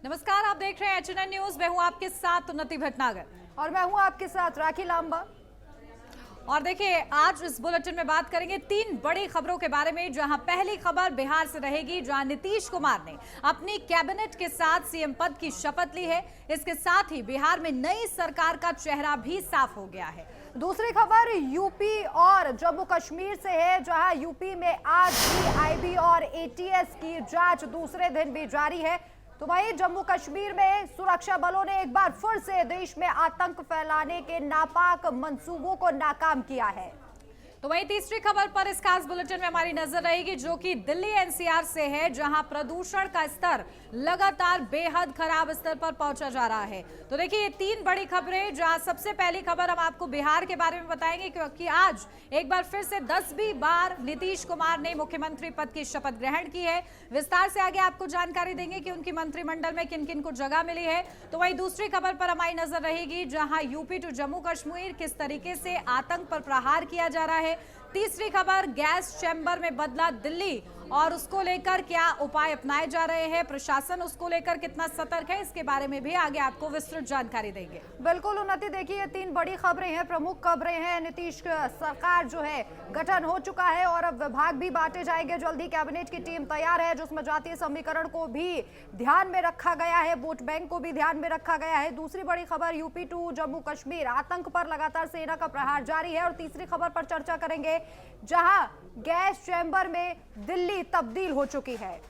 नमस्कार, आप देख रहे हैं एचएनएन न्यूज। मैं हूं आपके साथ उन्नति भटनागर और मैं हूं आपके साथ राखी लांबा। और देखिए, आज इस बुलेटिन में बात करेंगे तीन बड़ी खबरों के बारे में। जहां पहली खबर बिहार से रहेगी, जहां नीतीश कुमार ने अपनी कैबिनेट के साथ सीएम पद की शपथ ली है। इसके साथ ही बिहार में नई सरकार का चेहरा भी साफ हो गया है। दूसरी खबर यूपी और जम्मू कश्मीर से है, जहां यूपी में आज भी आईबी और एटीएस की जांच दूसरे दिन भी जारी है। तो वहीं जम्मू कश्मीर में सुरक्षा बलों ने एक बार फिर से देश में आतंक फैलाने के नापाक मंसूबों को नाकाम किया है। तो वहीं तीसरी खबर पर इस खास बुलेटिन में हमारी नजर रहेगी, जो कि दिल्ली एनसीआर से है, जहां प्रदूषण का स्तर लगातार बेहद खराब स्तर पर पहुंचा जा रहा है। तो देखिए, ये तीन बड़ी खबरें, जहां सबसे पहली खबर हम आपको बिहार के बारे में बताएंगे, क्योंकि आज एक बार फिर से 10वीं बार नीतीश कुमार ने मुख्यमंत्री पद की शपथ ग्रहण की है। विस्तार से आगे आपको जानकारी देंगे कि उनकी मंत्रिमंडल में किन किन को जगह मिली है। तो वहीं दूसरी खबर पर हमारी नजर रहेगी, जहां यूपी टू जम्मू कश्मीर किस तरीके से आतंक पर प्रहार किया जा रहा है। तीसरी खबर, गैस चैम्बर में बदला दिल्ली और उसको लेकर क्या उपाय अपनाए जा रहे हैं, प्रशासन उसको लेकर कितना सतर्क है, इसके बारे में भी आगे आपको विस्तृत जानकारी देंगे। बिल्कुल उन्नति, देखिए, ये तीन बड़ी खबरें हैं, प्रमुख खबरें हैं। नीतीश सरकार जो है गठन हो चुका है और अब विभाग भी बांटे जाएंगे। जल्दी कैबिनेट की टीम तैयार है, जिसमें जातीय समीकरण को भी ध्यान में रखा गया है, वोट बैंक को भी ध्यान में रखा गया है। दूसरी बड़ी खबर, यूपी टू जम्मू कश्मीर, आतंक पर लगातार सेना का प्रहार जारी है। और तीसरी खबर पर चर्चा करेंगे, जहां गैस चैम्बर में दिल्ली तब्दील हो चुकी है।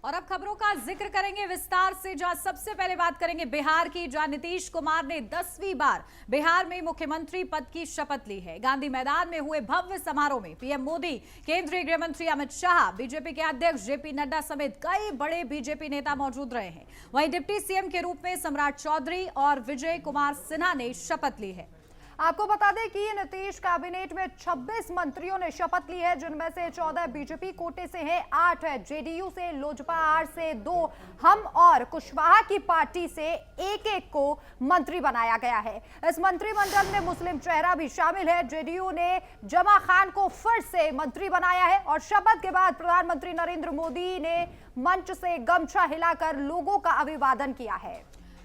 और अब खबरों का जिक्र करेंगे विस्तार से, जहां सबसे पहले बात करेंगे बिहार की, जहां नीतीश कुमार ने 10वीं बार बिहार में मुख्यमंत्री पद की शपथ ली है। गांधी मैदान में हुए भव्य समारोह में पीएम मोदी, केंद्रीय गृह मंत्री अमित शाह, बीजेपी के अध्यक्ष जेपी नड्डा समेत कई बड़े बीजेपी नेता मौजूद रहे हैं। वहीं डिप्टी सीएम के रूप में सम्राट चौधरी और विजय कुमार सिन्हा ने शपथ ली है। आपको बता दें कि नीतीश कैबिनेट में 26 मंत्रियों ने शपथ ली है, जिनमें से 14 बीजेपी कोटे से हैं, 8 जेडीयू से, लोजपा आर से 2, हम और कुशवाहा की पार्टी से एक को मंत्री बनाया गया है। इस मंत्रिमंडल में मुस्लिम चेहरा भी शामिल है। जेडीयू ने जमा खान को फिर से मंत्री बनाया है और शपथ के बाद प्रधानमंत्री नरेंद्र मोदी ने मंच से गमछा हिलाकर लोगों का अभिवादन किया है।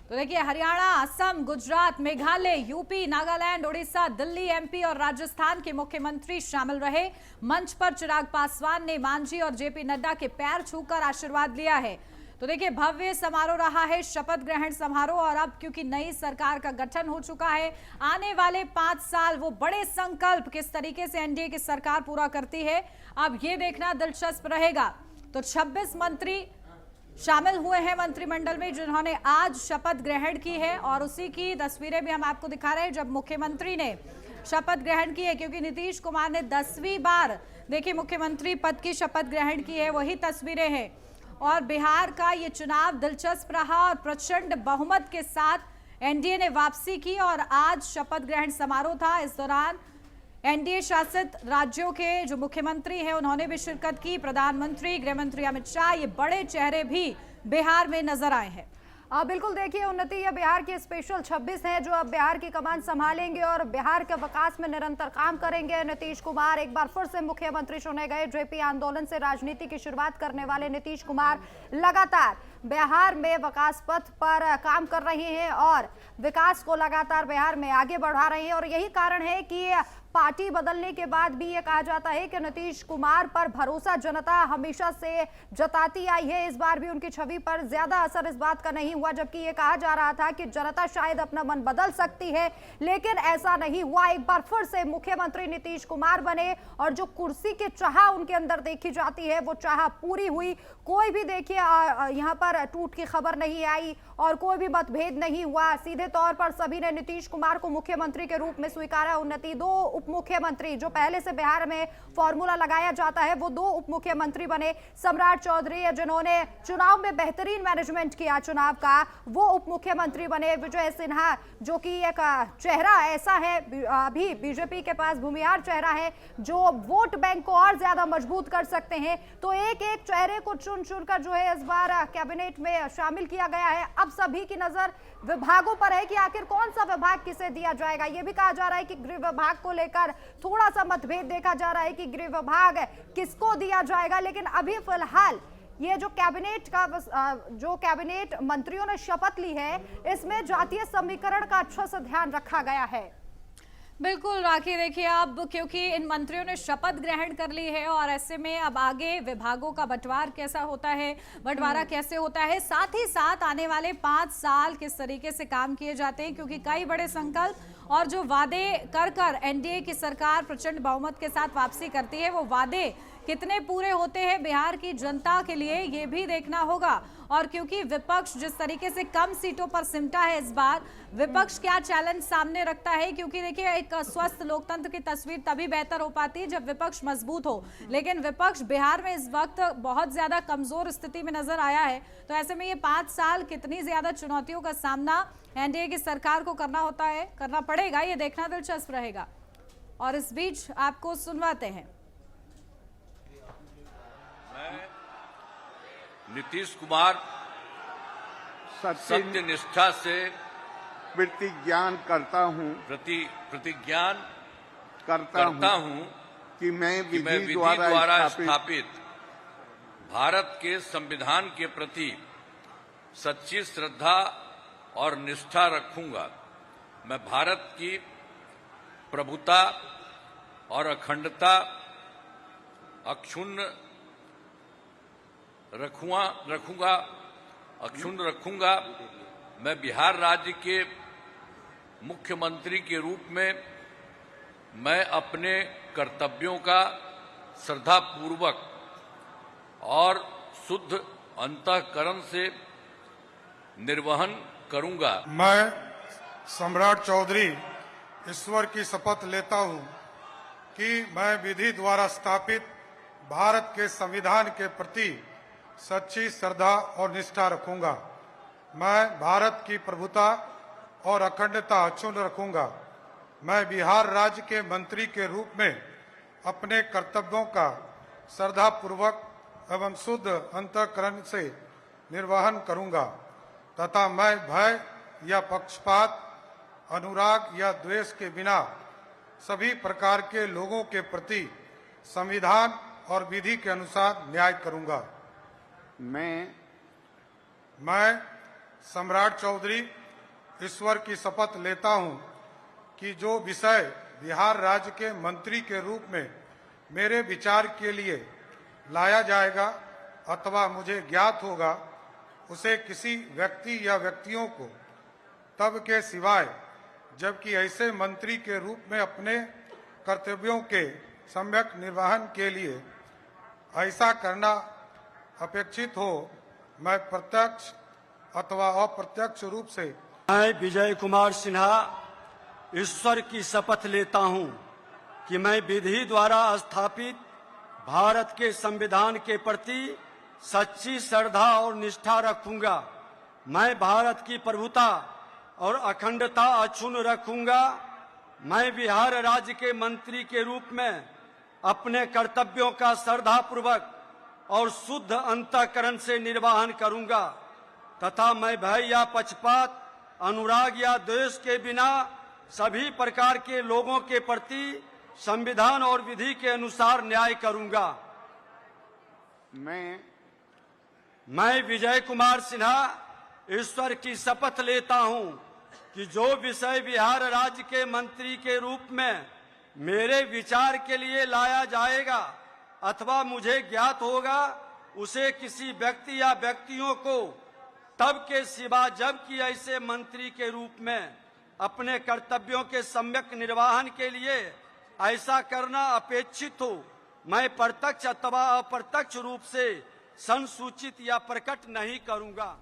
तो देखिए, हरियाणा, असम, गुजरात, मेघालय, यूपी, नागालैंड, उड़ीसा, दिल्ली, एमपी और राजस्थान के मुख्यमंत्री शामिल रहे। मंच पर चिराग पासवान ने मांझी और जेपी नड्डा के पैर छूकर आशीर्वाद लिया है। तो देखिए, भव्य समारोह रहा है शपथ ग्रहण समारोह। और अब क्योंकि नई सरकार का गठन हो चुका है, आने वाले 5 साल वो बड़े संकल्प किस तरीके से एनडीए की सरकार पूरा करती है, अब ये देखना दिलचस्प रहेगा। तो 26 मंत्री शामिल हुए हैं मंत्रिमंडल में, जिन्होंने आज शपथ ग्रहण की है। और उसी की तस्वीरें भी हम आपको दिखा रहे हैं जब मुख्यमंत्री ने शपथ ग्रहण की है, क्योंकि नीतीश कुमार ने 10वीं बार देखिए मुख्यमंत्री पद की शपथ ग्रहण की है, वही तस्वीरें हैं। और बिहार का ये चुनाव दिलचस्प रहा और प्रचंड बहुमत के साथ एनडीए ने वापसी की और आज शपथ ग्रहण समारोह था। इस दौरान एनडीए शासित राज्यों के जो मुख्यमंत्री हैं, उन्होंने भी शिरकत की। प्रधानमंत्री, गृह मंत्री अमित शाह, ये बड़े चेहरे भी बिहार में नजर आए हैं। बिल्कुल, देखिए उन्नति, ये बिहार के स्पेशल 26 हैं जो अब बिहार की कमान संभालेंगे और बिहार के विकास में निरंतर काम करेंगे। नीतीश कुमार एक बार फिर से मुख्यमंत्री चुने गए। जेपी आंदोलन से राजनीति की शुरुआत करने वाले नीतीश कुमार लगातार बिहार में विकास पथ पर काम कर रहे हैं और विकास को लगातार बिहार में आगे बढ़ा रहे हैं। और यही कारण है कि पार्टी बदलने के बाद भी ये कहा जाता है कि नीतीश कुमार पर भरोसा जनता हमेशा से जताती आई है। इस बार भी उनकी छवि पर ज्यादा असर इस बात का नहीं हुआ, जबकि ये कहा जा रहा था कि जनता शायद अपना मन बदल सकती है, लेकिन ऐसा नहीं हुआ। एक बार फिर से मुख्यमंत्री नीतीश कुमार बने और जो कुर्सी की चाह उनके अंदर देखी जाती है, वो चाह पूरी हुई। कोई भी देखिए यहाँ पर टूट की खबर नहीं आई और कोई भी मतभेद नहीं हुआ। सीधे तौर पर सभी ने नीतीश कुमार को मुख्यमंत्री के रूप में स्वीकारा। उन्नति, 2 उप मुख्यमंत्री, जो पहले से बिहार में फॉर्मूला लगाया जाता है, वो 2 उप मुख्यमंत्री बने। सम्राट चौधरी, जिन्होंने चुनाव में बेहतरीन मैनेजमेंट किया चुनाव का, वो उप मुख्यमंत्री बने। विजय सिन्हा, जो कि एक चेहरा ऐसा है, अभी बीजेपी के पास भूमिहार चेहरा है, जो वोट बैंक को और ज्यादा मजबूत कर सकते हैं। तो एक एक चेहरे को चुन चुनकर जो है इस बार कैबिनेट में शामिल किया गया है। अब सभी की नजर विभागों पर है कि आखिर कौन सा विभाग किसे दिया जाएगा। यह भी कहा जा रहा है कि गृह विभाग को लेकर लेकर थोड़ा सा मतभेद देखा जा रहा है कि गृह विभाग किसको दिया जाएगा। लेकिन अभी फिलहाल ये जो कैबिनेट मंत्रियों ने शपथ ली है, इसमें जातीय समीकरण का अच्छा से ध्यान रखा गया है। बिल्कुल राखी, देखिए अब क्योंकि इन मंत्रियों ने शपथ ग्रहण कर ली है और ऐसे में अब आगे विभागों का बंटवारा कैसे होता है, साथ ही साथ आने वाले 5 साल किस तरीके से काम किए जाते हैं, क्योंकि कई बड़े संकल्प और जो वादे कर एनडीए की सरकार प्रचंड बहुमत के साथ वापसी करती है, वो वादे कितने पूरे होते हैं बिहार की जनता के लिए, ये भी देखना होगा। और क्योंकि विपक्ष जिस तरीके से कम सीटों पर सिमटा है इस बार, विपक्ष क्या चैलेंज सामने रखता है, क्योंकि देखिए एक स्वस्थ लोकतंत्र की तस्वीर तभी बेहतर हो पाती है जब विपक्ष मजबूत हो, लेकिन विपक्ष बिहार में इस वक्त बहुत ज्यादा कमजोर स्थिति में नजर आया है। तो ऐसे में ये 5 साल कितनी ज्यादा चुनौतियों का सामना एनडीए की सरकार को करना पड़ेगा, ये देखना दिलचस्प रहेगा। और इस बीच आपको सुनवाते हैं। नीतीश कुमार सत्य निष्ठा से प्रतिज्ञा करता हूं कि मैं विधि द्वारा स्थापित भारत के संविधान के प्रति सच्ची श्रद्धा और निष्ठा रखूंगा। मैं भारत की प्रभुता और अखंडता अक्षुण्ण रखूंगा। मैं बिहार राज्य के मुख्यमंत्री के रूप में मैं अपने कर्तव्यों का श्रद्धापूर्वक और शुद्ध अंतःकरण से निर्वहन करूंगा। मैं सम्राट चौधरी ईश्वर की शपथ लेता हूं कि मैं विधि द्वारा स्थापित भारत के संविधान के प्रति सच्ची श्रद्धा और निष्ठा रखूंगा। मैं भारत की प्रभुता और अखंडता अक्षुण्ण रखूंगा। मैं बिहार राज्य के मंत्री के रूप में अपने कर्तव्यों का श्रद्धापूर्वक एवं शुद्ध अंतःकरण से निर्वहन करूंगा तथा मैं भय या पक्षपात, अनुराग या द्वेष के बिना सभी प्रकार के लोगों के प्रति संविधान और विधि के अनुसार न्याय करूंगा। मैं सम्राट चौधरी ईश्वर की शपथ लेता हूं कि जो विषय बिहार राज्य के मंत्री के रूप में मेरे विचार के लिए लाया जाएगा अथवा मुझे ज्ञात होगा, उसे किसी व्यक्ति या व्यक्तियों को तब के सिवाय जबकि ऐसे मंत्री के रूप में अपने कर्तव्यों के सम्यक निर्वहन के लिए ऐसा करना अपेक्षित हो, मैं प्रत्यक्ष अथवा अप्रत्यक्ष रूप से मैं विजय कुमार सिन्हा ईश्वर की शपथ लेता हूं कि मैं विधि द्वारा स्थापित भारत के संविधान के प्रति सच्ची श्रद्धा और निष्ठा रखूंगा। मैं भारत की प्रभुता और अखंडता अक्षुण्ण रखूंगा। मैं बिहार राज्य के मंत्री के रूप में अपने कर्तव्यों का श्रद्धापूर्वक और शुद्ध अंतःकरण से निर्वहन करूंगा तथा मैं भय या पक्षपात, अनुराग या द्वेष के बिना सभी प्रकार के लोगों के प्रति संविधान और विधि के अनुसार न्याय करूंगा। मैं विजय कुमार सिन्हा ईश्वर की शपथ लेता हूं कि जो विषय बिहार राज्य के मंत्री के रूप में मेरे विचार के लिए लाया जाएगा अथवा मुझे ज्ञात होगा, उसे किसी व्यक्ति या व्यक्तियों को तब के सिवा जबकि ऐसे मंत्री के रूप में अपने कर्तव्यों के सम्यक निर्वहन के लिए ऐसा करना अपेक्षित हो, मैं प्रत्यक्ष अथवा अप्रत्यक्ष रूप से संसूचित या प्रकट नहीं करूंगा।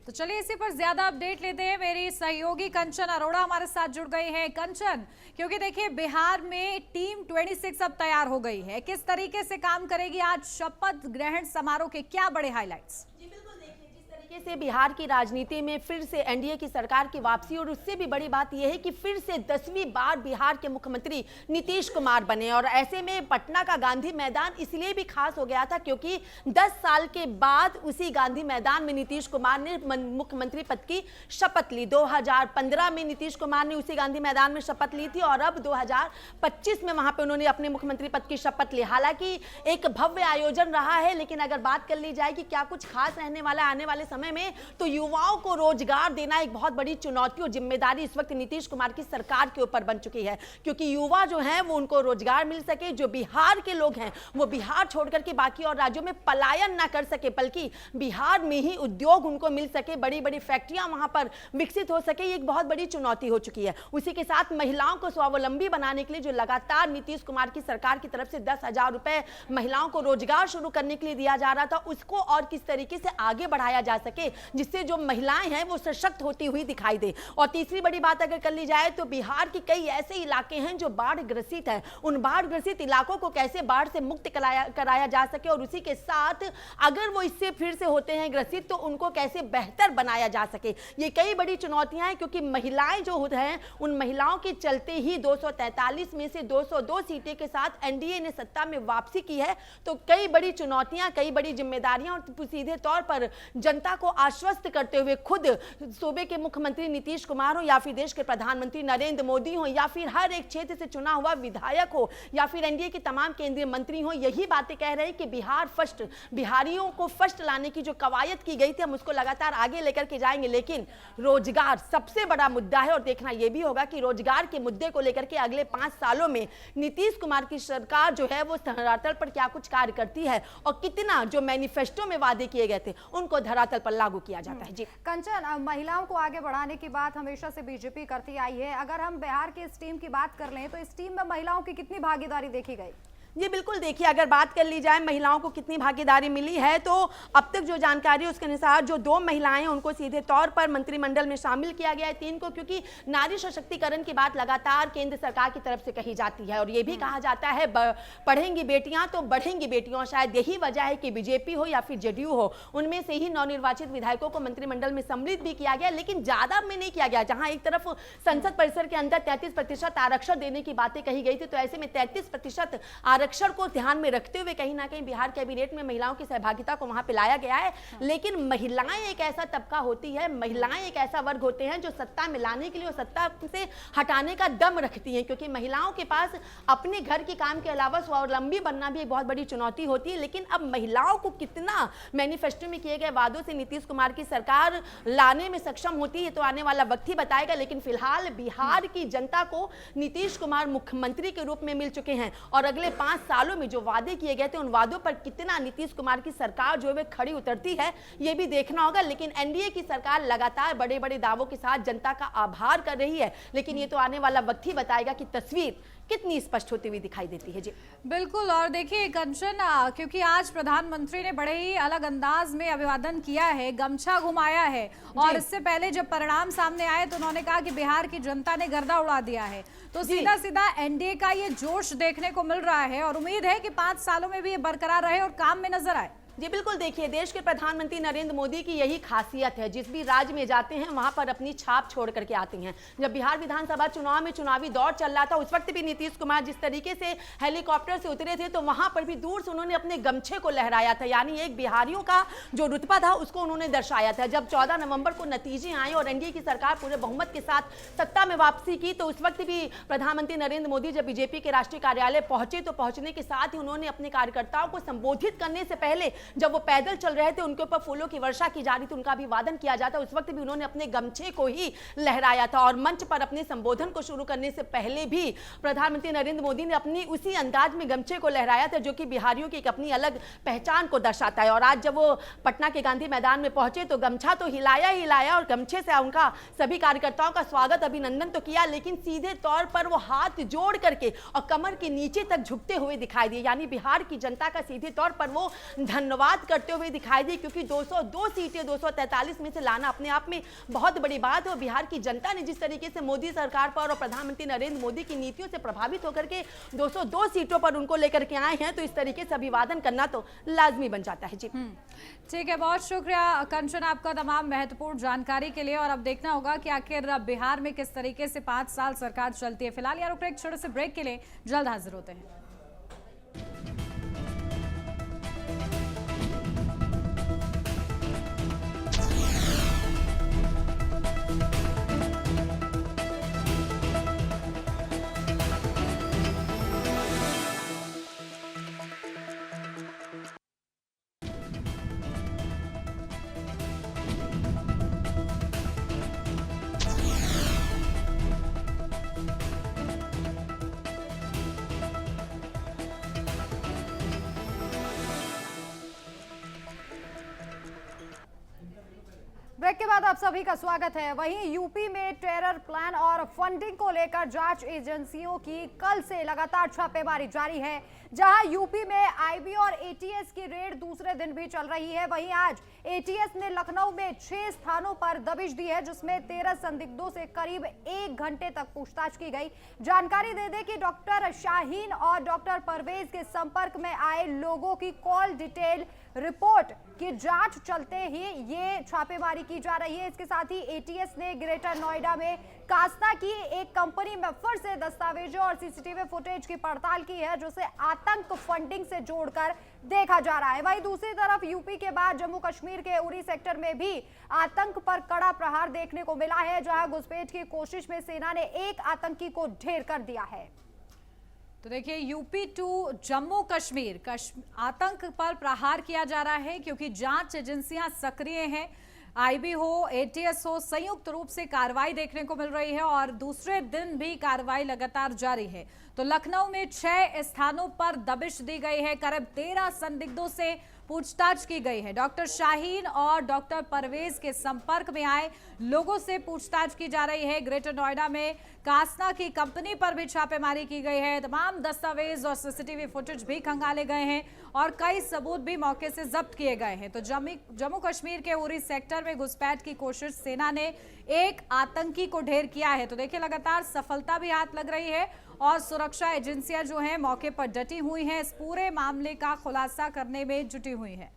तो चलिए इसी पर ज्यादा अपडेट लेते हैं। मेरी सहयोगी कंचन अरोड़ा हमारे साथ जुड़ गई हैं। कंचन, क्योंकि देखिए बिहार में टीम 26 अब तैयार हो गई है, किस तरीके से काम करेगी आज शपथ ग्रहण समारोह के क्या बड़े हाइलाइट्स? जी बिल्कुल, देखिए जिस तरीके तरीके से बिहार की राजनीति में फिर से एनडीए की सरकार की वापसी, और उससे भी बड़ी बात यह है कि फिर से 10वीं बार बिहार के मुख्यमंत्री नीतीश कुमार बने। और ऐसे में पटना का गांधी मैदान इसलिए भी खास हो गया था क्योंकि 10 साल के बाद उसी गांधी मैदान में नीतीश कुमार ने मुख्यमंत्री पद की शपथ ली। 2015 में नीतीश कुमार ने उसी गांधी मैदान में शपथ ली थी और अब 2025 में वहां पे उन्होंने अपने मुख्यमंत्री पद की शपथ ली। हालांकि एक भव्य आयोजन रहा है, लेकिन अगर बात कर ली जाए कि क्या कुछ खास रहने वाला आने वाले समय में, तो युवाओं को रोजगार देना एक बहुत बड़ी चुनौती और जिम्मेदारी इस वक्त नीतीश कुमार की सरकार के ऊपर बन चुकी है, क्योंकि युवा जो हैं वो उनको रोजगार मिल सके, जो बिहार के लोग हैं वो बिहार छोड़कर के बाकी और राज्यों में पलायन ना कर सके, बल्कि बिहार में ही उद्योग उनको मिल सके, बड़ी बड़ी फैक्ट्रियां वहां पर विकसित हो सके, ये एक बहुत बड़ी चुनौती हो चुकी है। उसी के साथ महिलाओं को स्वावलंबी बनाने के लिए जो लगातार नीतीश कुमार की सरकार की तरफ से 10,000 रुपए महिलाओं को रोजगार शुरू करने के लिए दिया जा रहा था, उसको और किस तरीके से आगे बढ़ाया जा सके जिससे जो महिलाएं हैं वो सशक्त होती हुई दिखाई दे। और तीसरी बड़ी बात अगर कर ली जाए तो बिहार के कई ऐसे इलाके हैं जो बाढ़ ग्रसित है, उन बाढ़ ग्रसित इलाकों को कैसे बाढ़ से मुक्त कराया जा सके, और उसी के साथ अगर वो इससे फिर से होते हैं ग्रसित तो उनको कैसे बेहतर बनाया जा सके। ये कई बड़ी चुनौतियां हैं, क्योंकि महिलाएं जो हैं उन महिलाओं के चलते ही 243 में से 202 सीटें के साथ एनडीए ने सत्ता में वापसी की है। तो कई बड़ी चुनौतियां, कई बड़ी जिम्मेदारियां, और सीधे तौर पर जनता को आश्वस्त करते हुए खुद सूबे के मुख्यमंत्री नीतीश कुमार हो या फिर देश के प्रधानमंत्री नरेंद्र मोदी हो या फिर हर एक क्षेत्र से चुना हुआ विधायक हो या फिर एनडीए के तमाम केंद्रीय मंत्री हो, यही बातें कह रहे हैं कि बिहार फर्स्ट, बिहारियों को फर्स्ट लाने की जो कवायद की गई थी हम उसको लगातार आगे लेकर के जाएंगे। लेकिन रोजगार सबसे बड़ा मुद्दा है और देखना यह भी होगा कि रोजगार के मुद्दे को लेकर के अगले 5 सालों में नीतीश कुमार की सरकार जो है वो धरातल पर क्या कुछ कार्य करती है और कितना जो मैनिफेस्टो में वादे किए गए थे उनको धरातल पर लागू किया जाता है। जी कंचन, महिलाओं को आगे बढ़ाने की बात हमेशा से बीजेपी करती आई है। अगर हम बिहार के इस टीम की बात कर लें तो इस टीम में महिलाओं की कितनी भागीदारी देखी गई? जी बिल्कुल, देखिए अगर बात कर ली जाए महिलाओं को कितनी भागीदारी मिली है तो अब तक जो जानकारी है उसके अनुसार जो 2 महिलाएं हैं उनको सीधे तौर पर मंत्रिमंडल में शामिल किया गया है, 3 को, क्योंकि नारी सशक्तिकरण की बात लगातार केंद्र सरकार की तरफ से कही जाती है और ये भी कहा जाता है पढ़ेंगी बेटियां तो बढ़ेंगी बेटियां। शायद यही वजह है कि बीजेपी हो या फिर जेडीयू हो, उनमें से ही नवनिर्वाचित विधायकों को मंत्रिमंडल में सम्मिलित भी किया गया, लेकिन ज्यादा में नहीं किया गया। जहां एक तरफ संसद परिसर के अंदर 33% आरक्षण देने की बातें कही गई थी, तो ऐसे में 33% आरक्षण को ध्यान में रखते हुए कहीं ना कहीं बिहार कैबिनेट में महिलाओं की सहभागिता को वहां पे लाया गया है। लेकिन महिलाएं एक ऐसा तबका होती है, महिलाएं एक ऐसा वर्ग होते हैं जो सत्ता में लाने के लिए और सत्ता से हटाने का दम रखती हैं, क्योंकि महिलाओं के पास अपने घर के काम के अलावा स्वावलंबी बनना भी एक बहुत बड़ी चुनौती होती है। लेकिन अब महिलाओं को कितना मैनिफेस्टो में किए गए वादों से नीतीश कुमार की सरकार लाने में सक्षम होती है तो आने वाला वक्त ही बताएगा। लेकिन फिलहाल बिहार की जनता को नीतीश कुमार मुख्यमंत्री के रूप में मिल चुके हैं और अगले 5 सालों में जो वादे किए गए थे उन वादों पर कितना नीतीश कुमार की सरकार जो है खड़ी उतरती है ये भी देखना होगा। लेकिन एनडीए की सरकार लगातार बड़े बड़े दावों के साथ जनता का आभार कर रही है, लेकिन ये तो आने वाला वक्त ही बताएगा कि तस्वीर कितनी स्पष्ट होती हुई दिखाई देती है। जी बिल्कुल, और देखिए कंचन, क्योंकि आज प्रधानमंत्री ने बड़े ही अलग अंदाज में अभिवादन किया है, गमछा घुमाया है और इससे पहले जब परिणाम सामने आए तो उन्होंने कहा कि बिहार की जनता ने गर्दा उड़ा दिया है। तो सीधा सीधा एनडीए का ये जोश देखने को मिल रहा है और उम्मीद है कि 5 सालों में भी ये बरकरार रहे और काम में नजर आए। जी बिल्कुल, देखिए देश के प्रधानमंत्री नरेंद्र मोदी की यही खासियत है, जिस भी राज्य में जाते हैं वहां पर अपनी छाप छोड़ करके आते हैं। जब बिहार विधानसभा चुनाव में चुनावी दौर चल रहा था उस वक्त भी नीतीश कुमार जिस तरीके से हेलीकॉप्टर से उतरे थे तो वहां पर भी दूर से उन्होंने अपने गमछे को लहराया था, यानी एक बिहारियों का जो रुतबा था उसको उन्होंने दर्शाया था। जब 14 नवंबर को नतीजे आए और एनडीए की सरकार पूरे बहुमत के साथ सत्ता में वापसी की तो उस वक्त भी प्रधानमंत्री नरेंद्र मोदी जब बीजेपी के राष्ट्रीय कार्यालय पहुंचे तो पहुंचने के साथ ही उन्होंने अपने कार्यकर्ताओं को संबोधित करने से पहले जब वो पैदल चल रहे थे उनके ऊपर फूलों की वर्षा की जा रही थी, उनका अभिवादन किया जाता, उस वक्त भी उन्होंने अपने गमछे को ही लहराया था। और मंच पर अपने संबोधन को शुरू करने से पहले भी प्रधानमंत्री नरेंद्र मोदी ने अपनी उसी अंदाज में गमछे को लहराया था जो कि बिहारियों की एक अपनी अलग पहचान को दर्शाता है। और आज जब वो पटना के गांधी मैदान में पहुंचे तो गमछा तो हिलाया ही हिलाया और गमछे से उनका सभी कार्यकर्ताओं का स्वागत अभिनंदन तो किया, लेकिन सीधे तौर पर वो हाथ जोड़ करके और कमर के नीचे तक झुकते हुए दिखाई दिए, यानी बिहार की जनता का सीधे तौर पर वो धन्यवाद धन्यवाद करते हुए दिखाई दी, क्योंकि 202 सीटें 243 में से लाना अपने आप में बहुत बड़ी बात है। और बिहार की जनता ने जिस तरीके से मोदी सरकार पर और प्रधानमंत्री नरेंद्र मोदी की नीतियों से प्रभावित होकर के 202 सीटों पर उनको लेकर के आए हैं, तो इस तरीके से अभिवादन करना तो लाजमी बन जाता है। जी ठीक है, बहुत शुक्रिया कंचन आपका तमाम महत्वपूर्ण जानकारी के लिए। और अब देखना होगा कि आखिर बिहार में किस तरीके से 5 साल सरकार चलती है। फिलहाल यार एक छोटे से ब्रेक के लिए, जल्द हाजिर होते हैं। ब्रेक के बाद आप सभी का स्वागत है। वहीं यूपी में टेरर प्लान और फंडिंग को लेकर जांच एजेंसियों की कल से लगातार छापेमारी जारी है। जहां यूपी में आईबी और एटीएस की रेड दूसरे दिन भी चल रही है, वहीं आज एटीएस ने लखनऊ में 6 स्थानों पर दबिश दी है, जिसमें 13 संदिग्धों से करीब 1 घंटे तक पूछताछ की गई। जानकारी दे दें कि डॉक्टर शाहीन और डॉक्टर परवेज के संपर्क में आए लोगों की कॉल डिटेल रिपोर्ट की जांच चलते ही ये छापेमारी की जा रही है। इसके साथ ही एटीएस ने ग्रेटर नोएडा में कास्ता की एक कंपनी में फिर से दस्तावेजों और सीसीटीवी फुटेज की पड़ताल की है, जिसे आतंक फंडिंग से जोड़कर देखा जा रहा है। वहीं दूसरी तरफ यूपी के बाद जम्मू कश्मीर के उरी सेक्टर में भी आतंक पर कड़ा प्रहार देखने को मिला है, जहां घुसपैठ की कोशिश में सेना ने एक आतंकी को ढेर कर दिया है। तो देखिए, यूपी टू जम्मू कश्मीर आतंक पर प्रहार किया जा रहा है, क्योंकि जांच एजेंसियां सक्रिय हैं। आईबी हो, एटीएस हो, संयुक्त रूप से कार्रवाई देखने को मिल रही है और दूसरे दिन भी कार्रवाई लगातार जारी है। तो लखनऊ में 6 स्थानों पर दबिश दी गई है, करीब 13 संदिग्धों से पूछताछ की गई है। डॉक्टर शाहीन और डॉक्टर परवेज के संपर्क में आए लोगों से पूछताछ की जा रही है। ग्रेटर नोएडा में कास्ता की कंपनी पर भी छापेमारी की गई है। तमाम दस्तावेज और सीसीटीवी फुटेज भी खंगाले गए हैं और कई सबूत भी मौके से जब्त किए गए हैं। तो जम्मू कश्मीर के उरी सेक्टर में घुसपैठ की कोशिश सेना ने एक आतंकी को ढेर किया है। तो देखिए, लगातार सफलता भी हाथ लग रही है और सुरक्षा एजेंसियां जो हैं मौके पर डटी हुई हैं, इस पूरे मामले का खुलासा करने में जुटी हुई हैं।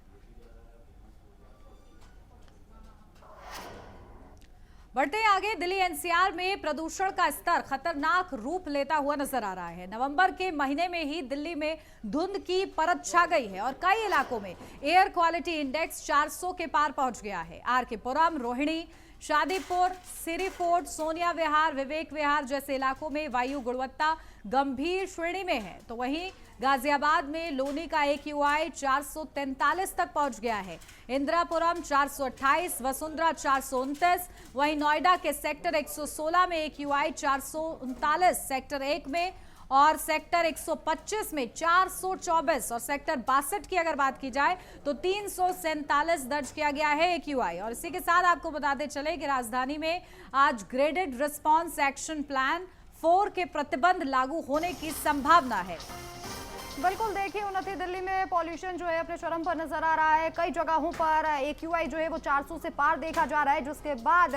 बढ़ते आगे, दिल्ली एनसीआर में प्रदूषण का स्तर खतरनाक रूप लेता हुआ नजर आ रहा है। नवंबर के महीने में ही दिल्ली में धुंध की परत छा गई है और कई इलाकों में एयर क्वालिटी इंडेक्स 400 के पार पहुंच गया है। आरके पुरम, रोहिणी, शादीपुर, सिरी फोर्ट, सोनिया विहार, विवेक विहार जैसे इलाकों में वायु गुणवत्ता गंभीर श्रेणी में है। तो वहीं गाजियाबाद में लोनी का AQI 443 तक पहुंच गया है। इंदिरापुरम 428, वसुंधरा 429, वहीं नोएडा के सेक्टर 116 में AQI 439, सेक्टर 1 में और सेक्टर 125 में 424 और सेक्टर 62 की अगर बात की जाए तो 347 दर्ज किया गया है AQI। और इसी के साथ आपको बताते चले कि राजधानी में आज ग्रेडेड रिस्पांस एक्शन प्लान 4 के प्रतिबंध लागू होने की संभावना है। बिल्कुल, देखिए उन्नति दिल्ली में पॉल्यूशन जो है अपने चरम पर नजर आ रहा है। कई जगहों पर AQI जो है वो 400 से पार देखा जा रहा है, जिसके बाद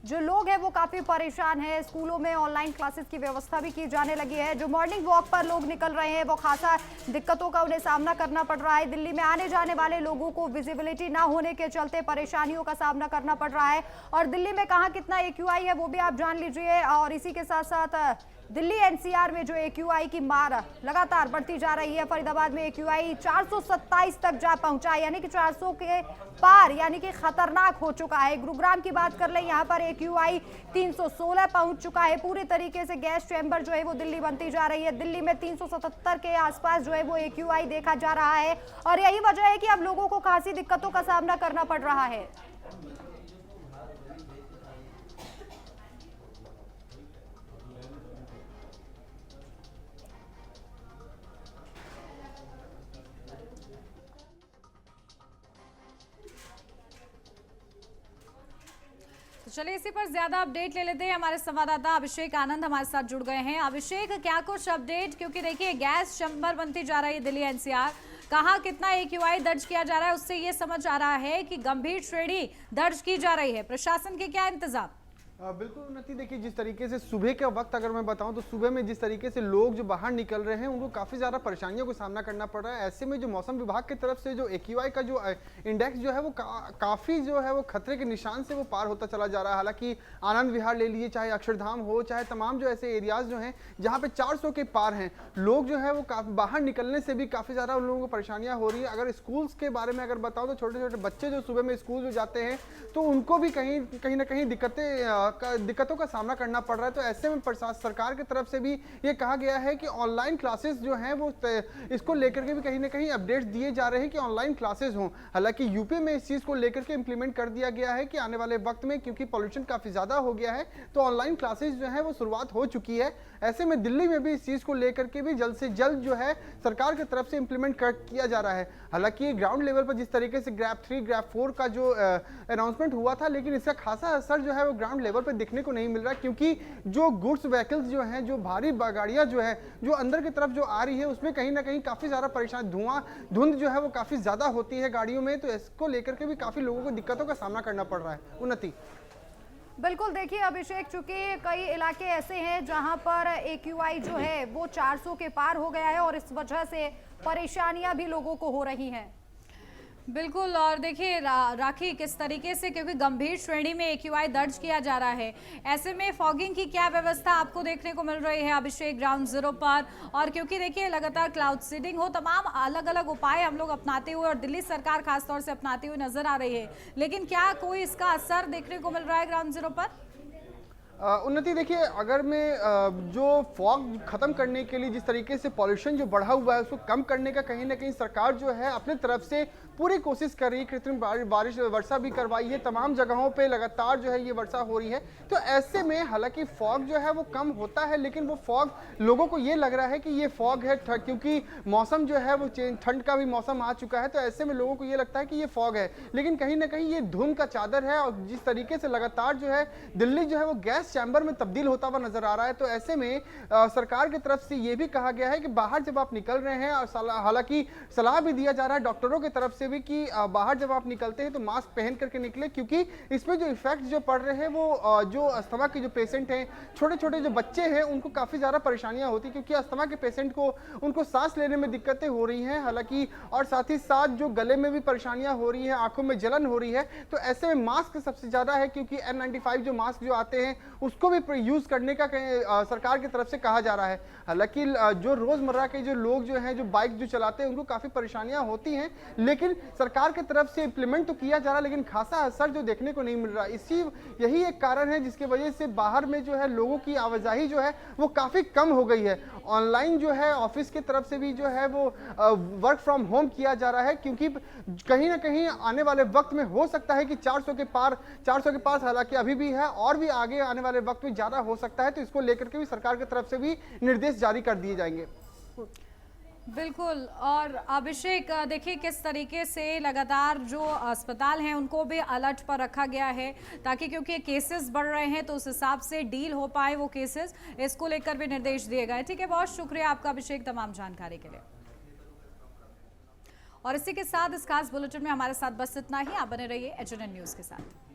जो लोग हैं वो काफी परेशान हैं। स्कूलों में ऑनलाइन क्लासेस की व्यवस्था भी की जाने लगी है। जो मॉर्निंग वॉक पर लोग निकल रहे हैं वो खासा दिक्कतों का उन्हें सामना करना पड़ रहा है। दिल्ली में आने जाने वाले लोगों को विजिबिलिटी ना होने के चलते परेशानियों का सामना करना पड़ रहा है। और दिल्ली में कहाँ कितना AQI है वो भी आप जान लीजिए। और इसी के साथ साथ दिल्ली एनसीआर में जो AQI की मार लगातार बढ़ती जा रही है। फरीदाबाद में AQI 427 तक जा पहुंचा है, यानी कि 400 के पार, यानी कि खतरनाक हो चुका है। गुरुग्राम की बात कर ले, यहाँ पर AQI 316 पहुंच चुका है। पूरे तरीके से गैस चैम्बर जो है वो दिल्ली बनती जा रही है। दिल्ली में 377 के आसपास जो है वो AQI देखा जा रहा है और यही वजह है कि अब लोगों को खासी दिक्कतों का सामना करना पड़ रहा है। चलिए इसी पर ज्यादा अपडेट ले लेते हैं। हमारे संवाददाता अभिषेक आनंद हमारे साथ जुड़ गए हैं। अभिषेक, क्या कुछ अपडेट, क्योंकि देखिए गैस चैम्बर बनती जा रही है दिल्ली एनसीआर, कहाँ कितना AQI दर्ज किया जा रहा है, उससे ये समझ आ रहा है कि गंभीर श्रेणी दर्ज की जा रही है। प्रशासन के क्या इंतजाम? बिल्कुल उन्नति, देखिए जिस तरीके से सुबह के वक्त अगर मैं बताऊं तो सुबह में जिस तरीके से लोग जो बाहर निकल रहे हैं उनको काफ़ी ज़्यादा परेशानियों का सामना करना पड़ रहा है। ऐसे में जो मौसम विभाग की तरफ से जो AQI का जो इंडेक्स जो है वो काफ़ी जो है वो खतरे के निशान से वो पार होता चला जा रहा है। हालांकि आनंद विहार ले लीजिए, चाहे अक्षरधाम हो, चाहे तमाम जो ऐसे एरियाज जो हैं जहाँ पे 400 के पार हैं, लोग जो है वो बाहर निकलने से भी काफ़ी ज़्यादा उन लोगों को परेशानियाँ हो रही है। अगर स्कूल्स के बारे में अगर बताऊँ तो छोटे छोटे बच्चे जो सुबह में स्कूल जो जाते हैं तो उनको भी कहीं ना कहीं दिक्कतों का सामना करना पड़ रहा है। तो ऐसे में सरकार की तरफ से भी ये कहा गया है कि ऑनलाइन क्लासेस जो हैं वो इसको लेकर के भी कहीं ना कहीं अपडेट्स दिए जा रहे हैं कि ऑनलाइन क्लासेस हों। हालांकि यूपी में इस चीज़ को लेकर के इंप्लीमेंट कर दिया गया है कि आने वाले वक्त में, क्योंकि पॉल्यूशन काफ़ी ज़्यादा हो गया है, तो ऑनलाइन क्लासेस जो है वो शुरुआत हो चुकी है। ऐसे में दिल्ली में भी इस चीज़ को लेकर के भी जल्द से जल्द जो है सरकार की तरफ से इंप्लीमेंट किया जा रहा है। हालांकि ग्राउंड लेवल पर जिस तरीके से ग्रैप 3 ग्रैप 4 का जो अनाउंसमेंट हुआ था, लेकिन इसका खासा असर जो है वो ग्राउंड लेवल पर दिखने को नहीं मिल रहा, क्योंकि जो गुड्स व्हीकल्स जो हैं, जो भारी गाड़ियां जो है जो अंदर की तरफ जो आ रही है, उसमें कहीं ना कहीं काफ़ी ज़्यादा परेशान धुंध जो है वो काफ़ी ज़्यादा होती है गाड़ियों में। तो इसको लेकर के भी काफ़ी लोगों को दिक्कतों का सामना करना पड़ रहा है। उन्नति, बिल्कुल, देखिए अभिषेक, चूंकि कई इलाके ऐसे हैं जहां पर AQI जो है वो 400 के पार हो गया है और इस वजह से परेशानियां भी लोगों को हो रही हैं। बिल्कुल, और देखिए राखी, किस तरीके से, क्योंकि गंभीर श्रेणी में AQI दर्ज किया जा रहा है, ऐसे में फॉगिंग की क्या व्यवस्था आपको देखने को मिल रही है अभिषेक ग्राउंड जीरो पर? और क्योंकि देखिए लगातार क्लाउड सीडिंग हो, तमाम अलग अलग उपाय हम लोग अपनाते हुए और दिल्ली सरकार खासतौर से अपनाती हुई नजर आ रही है, लेकिन क्या कोई इसका असर देखने को मिल रहा है ग्राउंड जीरो पर? उन्नति, देखिए अगर मैं जो फॉग खत्म करने के लिए जिस तरीके से पॉल्यूशन जो बढ़ा हुआ है उसको कम करने का कहीं ना कहीं सरकार जो है अपनी तरफ से पूरी कोशिश कर रही है। कृत्रिम बारिश वर्षा भी करवाई है, तमाम जगहों पे लगातार जो है ये वर्षा हो रही है। तो ऐसे में हालांकि फॉग जो है वो कम होता है, लेकिन वो फॉग लोगों को ये लग रहा है कि ये फॉग है क्योंकि मौसम जो है वो ठंड का भी मौसम आ चुका है, तो ऐसे में लोगों को ये लगता है कि ये फॉग है, लेकिन कहीं ना कहीं ये धुंध का चादर है। और जिस तरीके से लगातार जो है दिल्ली जो है वो गैस चैम्बर में तब्दील होता हुआ नजर आ रहा है, तो ऐसे में सरकार की तरफ से ये भी कहा गया है कि बाहर जब आप निकल रहे हैं, और हालांकि सलाह भी दिया जा रहा है डॉक्टरों की तरफ से भी कि बाहर जब आप निकलते हैं तो मास्क पहन करके निकले, क्योंकि इसमें जो इफेक्ट जो पड़ रहे हैं वो जो अस्थमा के जो पेशेंट हैं, छोटे छोटे जो बच्चे हैं, उनको काफ़ी ज़्यादा परेशानियां होती, क्योंकि अस्थमा के पेशेंट को उनको सांस लेने में दिक्कतें हो रही हैं। हालांकि और साथ ही साथ जो गले में भी परेशानियां हो रही हैं, आंखों में जलन हो रही है। तो ऐसे में मास्क सबसे ज़्यादा है, क्योंकि N95 जो मास्क जो आते हैं उसको भी यूज़ करने का सरकार की तरफ से कहा जा रहा है। हालांकि जो रोज़मर्रा के जो लोग जो हैं, जो बाइक जो चलाते हैं, उनको काफ़ी परेशानियां होती हैं, लेकिन सरकार की तरफ से इंप्लीमेंट तो किया जा रहा है, लेकिन खासा असर जो देखने को नहीं मिल रहा। यही एक कारण है जिसकी वजह से बाहर में जो है लोगों की आवाजाही जो है वो काफ़ी कम हो गई है। ऑनलाइन जो है ऑफिस की तरफ से भी जो है वो वर्क फ्रॉम होम किया जा रहा है, क्योंकि कहीं ना कहीं आने वाले वक्त में हो सकता है कि 400 के पास हालांकि अभी भी है, और भी आगे आने वाले वक्त में ज़्यादा हो सकता है। तो इसको लेकर के भी सरकार की तरफ से भी निर्देश जारी कर दिए जाएंगे। बिल्कुल, और अभिषेक देखिए किस तरीके से लगातार जो अस्पताल हैं उनको भी अलर्ट पर रखा गया है, ताकि क्योंकि केसेस बढ़ रहे हैं तो उस हिसाब से डील हो पाए वो केसेस, इसको लेकर भी निर्देश दिए गए। ठीक है, बहुत शुक्रिया आपका अभिषेक तमाम जानकारी के लिए। और इसी के साथ इस खास बुलेटिन में हमारे साथ बस इतना ही। आप बने रहिए HNN न्यूज़ के साथ।